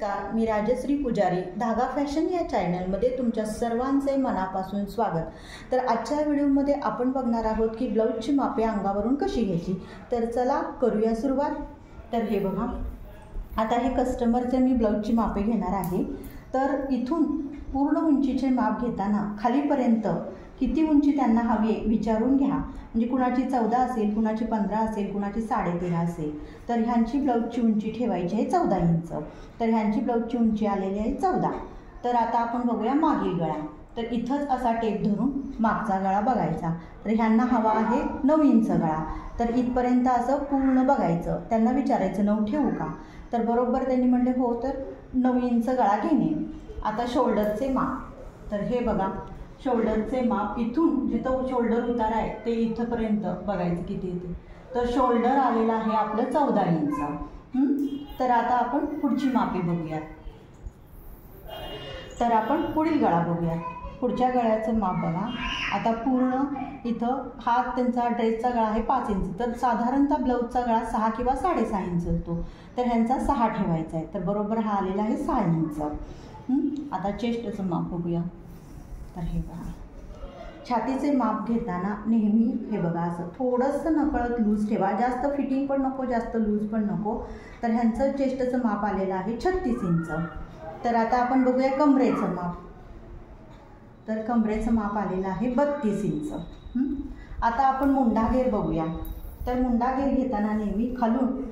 नमस्कार, मी राजश्री पुजारी धागा फॅशन या चॅनलमध्ये तुमच्या सर्वांचे मनापासून स्वागत। तर आजच्या व्हिडिओमध्ये आपण बघणार आहोत की ब्लाऊजची मापे अंगावरून कशी घ्यायची। तर चला करूया सुरुवात। तर हे बघा, आता हे कस्टमरचे मी ब्लाऊजची मापे घेणार आहे। तर इथून पूर्ण उंचीचे माप घेताना खालीपर्यंत किती उंची त्यांना हवी आहे विचारून घ्या। म्हणजे कुणाची 14 असेल, कुणाची 15 असेल, कुणाची 13.5 असेल। तर ह्यांची ब्लाऊजची उंची ठेवायची आहे 14 इंच। तर ह्यांची ब्लाऊजची उंची आलेली आहे 14। तर आता आपण बघूया मागील गळा। तर इथंच असा टेप धरून मागचा गळा बघायचा। तर ह्यांना हवा आहे 9 इंच गळा। तर इथपर्यंत असं पूर्ण बघायचं। त्यांना विचारायचं 9 ठेवू का? तर बरोबर त्यांनी म्हणले हो, तर 9 इंच गळा घेणे। आता शोल्डरचे माप। तर हे बघा, शोल्डरचे माप इथून जिथं शोल्डर उतार आहे ते इथपर्यंत बघायचं किती येते। तर शोल्डर आलेलं आहे आपलं 14 इंच। तर आता आपण पुढची मापे बघूयात। तर आपण पुढील गळा बघूयात। पुढच्या गळ्याचं माप बघा। आता पूर्ण इथं हा त्यांचा ड्रेसचा गळा आहे 5 इंच। तर साधारणतः ब्लाऊजचा गळा 6 किंवा 6.5 इंच असतो। तर ह्यांचा 6 ठेवायचा आहे। तर बरोबर हा आलेला आहे 6 इंच। आता चेस्टचं माप बघूया। तर हे बघा, छातीचे माप घेताना नेहमी हे बघा असं थोडंसं नकळत लूज ठेवा। जास्त फिटिंग पण नको, जास्त लूज पण नको। तर ह्यांचं चेस्टचं माप आलेलं आहे 36 इंच। तर आता आपण बघूया कमरेचं माप। तर कमरेचं माप आलेलं आहे 32 इंच। आता आपण मुंडा घेर बघूया। तर मुंडा घेर घेताना नेहमी खालून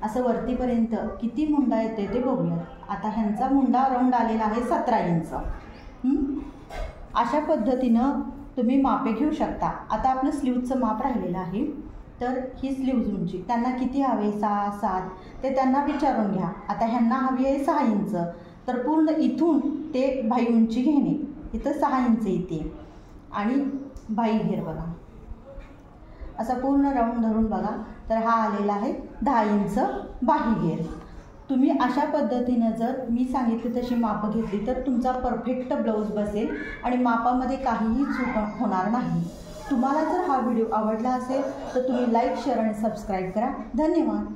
असं वरतीपर्यंत किती मुंडा येते ते बघूयात। आता ह्यांचा मुंडा राऊंड आलेला आहे 17 इंच। अशा पद्धतीनं तुम्ही मापे घेऊ शकता। आता आपलं स्लीवचं माप राहिलेलं आहे। तर ही स्लीव्ज उंची त्यांना किती हवे, 6, 7 ते त्यांना विचारून घ्या। आता ह्यांना हवी आहे 6 इंच। तर पूर्ण इथून ते बाही उंची घेणे। इथं 6 इंच येते आणि बाही घेर बघा असा पूर्ण राऊंड धरून बघा। तर हा आलेला आहे 10 इंच बाही घेर। तुम्ही अशा पद्धतीनं जर मी सांगितली तशी मापं घेतली तर तुमचा परफेक्ट ब्लाऊज बसेल आणि मापामध्ये काहीही चूक होणार नाही। तुम्हाला जर हा व्हिडिओ आवडला असेल तर तुम्ही लाईक, शेअर आणि सबस्क्राईब करा। धन्यवाद।